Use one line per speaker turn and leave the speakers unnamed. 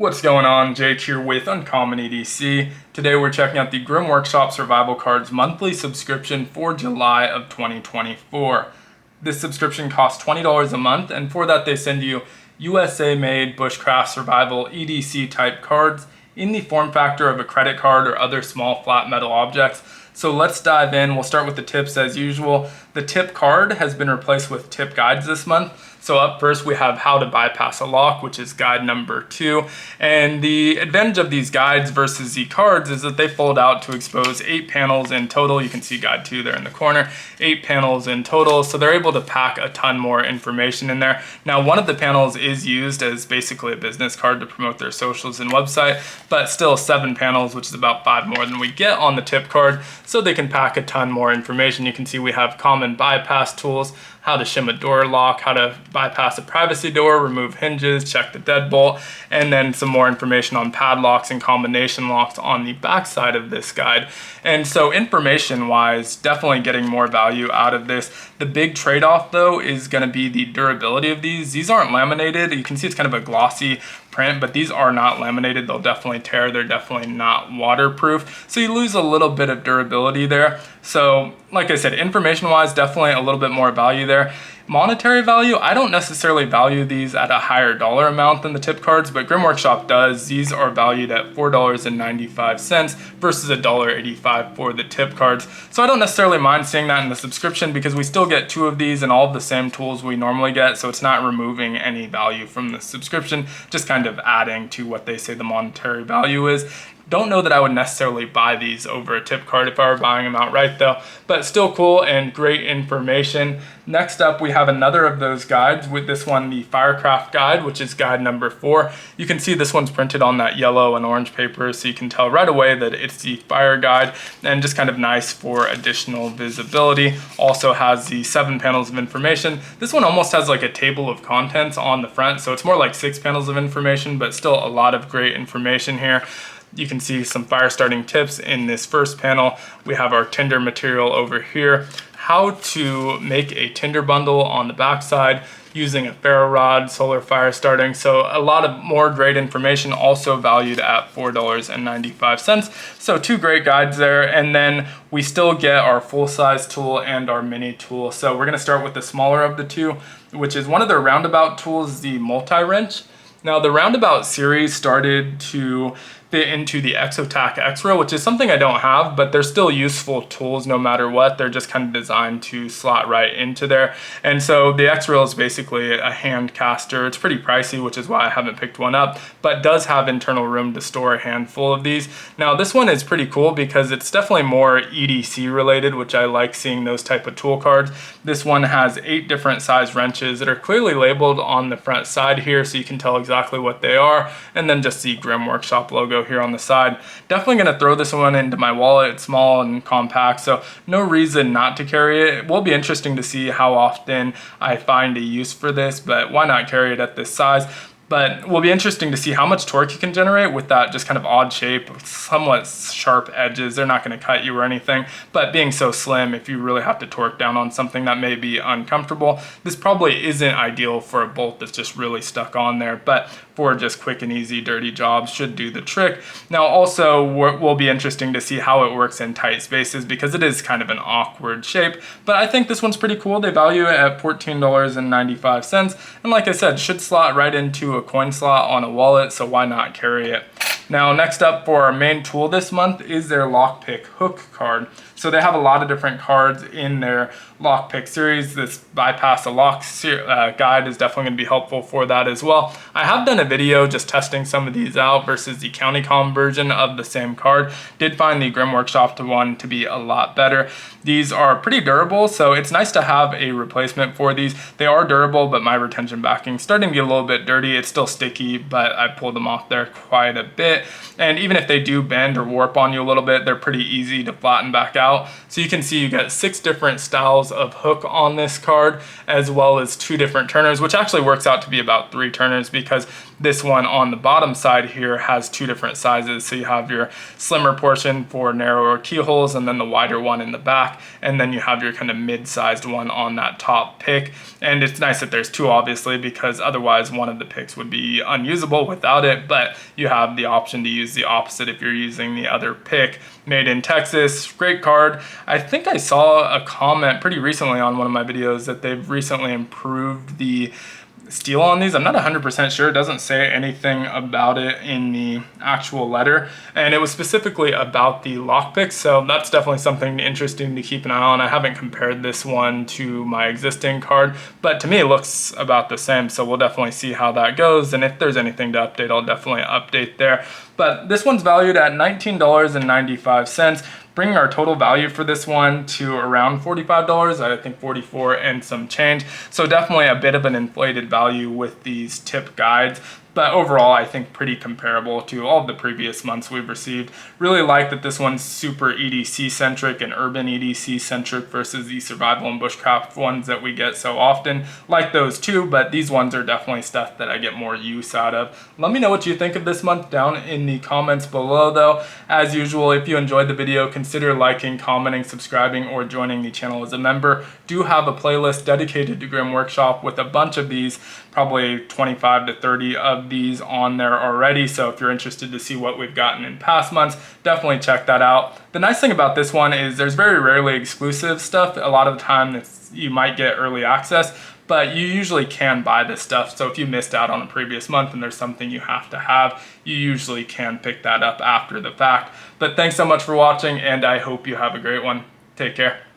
What's going on? Jake here with Uncommon EDC. Today we're checking out the Grim Workshop Survival Cards monthly subscription for July of 2024. This subscription costs $20 a month, and for that they send you USA-made bushcraft survival EDC type cards in the form factor of a credit card or other small flat metal objects. So let's dive in. We'll start with the tips as usual. The tip card has been replaced with tip guides this month. So up first we have how to bypass a lock, which is guide number 2. And the advantage of these guides versus the cards is that they fold out to expose 8 panels in total. You can see guide 2 there in the corner, 8 panels in total. So they're able to pack a ton more information in there. Now, one of the panels is used as basically a business card to promote their socials and website, but still 7 panels, which is about 5 more than we get on the tip card. So they can pack a ton more information. You can see we have common bypass tools, how to shim a door lock, how to bypass a privacy door, remove hinges, check the deadbolt, and then some more information on padlocks and combination locks on the back side of this guide. And so information wise, definitely getting more value out of this. The big trade-off though is going to be the durability of these. These aren't laminated. You can see it's kind of a glossy print, but these are not laminated. They'll definitely tear. They're definitely not waterproof. So you lose a little bit of durability there. So like I said, information wise, definitely a little bit more value there. Monetary value, I don't necessarily value these at a higher dollar amount than the tip cards, but Grim Workshop does. These are valued at $4.95 versus $1.85 for the tip cards. So I don't necessarily mind seeing that in the subscription because we still get 2 of these and all of the same tools we normally get. So it's not removing any value from the subscription, just kind of adding to what they say the monetary value is. Don't know that I would necessarily buy these over a tip card if I were buying them outright though, but still cool and great information. Next up, we have another of those guides with this one, the Firecraft guide, which is guide number 4. You can see this one's printed on that yellow and orange paper, so you can tell right away that it's the fire guide and just kind of nice for additional visibility. Also has the 7 panels of information. This one almost has like a table of contents on the front, so it's more like 6 panels of information, but still a lot of great information here. You can see some fire starting tips in this first panel. We have our tinder material over here, how to make a tinder bundle on the back side using a ferro rod, solar fire starting. So a lot of more great information, also valued at $4.95. So 2 great guides there. And then we still get our full size tool and our mini tool. So we're gonna start with the smaller of the 2, which is one of their roundabout tools, the multi-wrench. Now the roundabout series started to fit into the Exotac X-Rail, which is something I don't have, but they're still useful tools no matter what. They're just kind of designed to slot right into there. And so the X-Rail is basically a hand caster. It's pretty pricey, which is why I haven't picked one up, but does have internal room to store a handful of these. Now this one is pretty cool because it's definitely more EDC related, which I like seeing those type of tool cards. This one has 8 different size wrenches that are clearly labeled on the front side here, so you can tell exactly what they are, and then just the Grim Workshop logo here on the side. Definitely gonna throw this one into my wallet. It's small and compact, so no reason not to carry it. It will be interesting to see how often I find a use for this, but why not carry it at this size? But it will be interesting to see how much torque you can generate with that just kind of odd shape, somewhat sharp edges. They're not going to cut you or anything, but being so slim, if you really have to torque down on something that may be uncomfortable, this probably isn't ideal for a bolt that's just really stuck on there, but for just quick and easy dirty jobs should do the trick. Now also will be interesting to see how it works in tight spaces because it is kind of an awkward shape, but I think this one's pretty cool. They value it at $14.95, and like I said, should slot right into a coin slot on a wallet, so why not carry it? Now next up for our main tool this month is their lockpick hook card. So they have a lot of different cards in their lockpick series. This bypass a lock guide is definitely going to be helpful for that as well. I have done a video just testing some of these out versus the CountyCom version of the same card. Did find the Grim Workshop one to be a lot better. These are pretty durable, so it's nice to have a replacement for these. They are durable, but my retention backing is starting to get a little bit dirty. It's still sticky, but I pulled them off there quite a bit. And even if they do bend or warp on you a little bit, they're pretty easy to flatten back out. So you can see you get 6 different styles of hook on this card, as well as 2 different turners, which actually works out to be about 3 turners because This one on the bottom side here has two different sizes. So you have your slimmer portion for narrower keyholes and then the wider one in the back. And then you have your kind of mid-sized one on that top pick. And it's nice that there's two, obviously, because otherwise one of the picks would be unusable without it. But you have the option to use the opposite if you're using the other pick. Made in Texas, great card. I think I saw a comment pretty recently on one of my videos that they've recently improved the steel on these. I'm not 100% sure. It doesn't say anything about it in the actual letter. And it was specifically about the lockpicks. So that's definitely something interesting to keep an eye on. I haven't compared this one to my existing card, but to me it looks about the same. So we'll definitely see how that goes. And if there's anything to update, I'll definitely update there. But this one's valued at $19.95. Bringing our total value for this one to around $45, I think 44 and some change. So definitely a bit of an inflated value with these tip guides. But overall, I think pretty comparable to all of the previous months we've received. Really like that this one's super EDC-centric and urban EDC-centric versus the survival and bushcraft ones that we get so often. Like those too, but these ones are definitely stuff that I get more use out of. Let me know what you think of this month down in the comments below though. As usual, if you enjoyed the video, consider liking, commenting, subscribing, or joining the channel as a member. Do have a playlist dedicated to Grim Workshop with a bunch of these, probably 25 to 30 of these on there already. So if you're interested to see what we've gotten in past months, definitely check that out. The nice thing about this one is there's very rarely exclusive stuff. A lot of the time you might get early access, but you usually can buy this stuff. So if you missed out on a previous month and there's something you have to have, you usually can pick that up after the fact. But thanks so much for watching, and I hope you have a great one. Take care.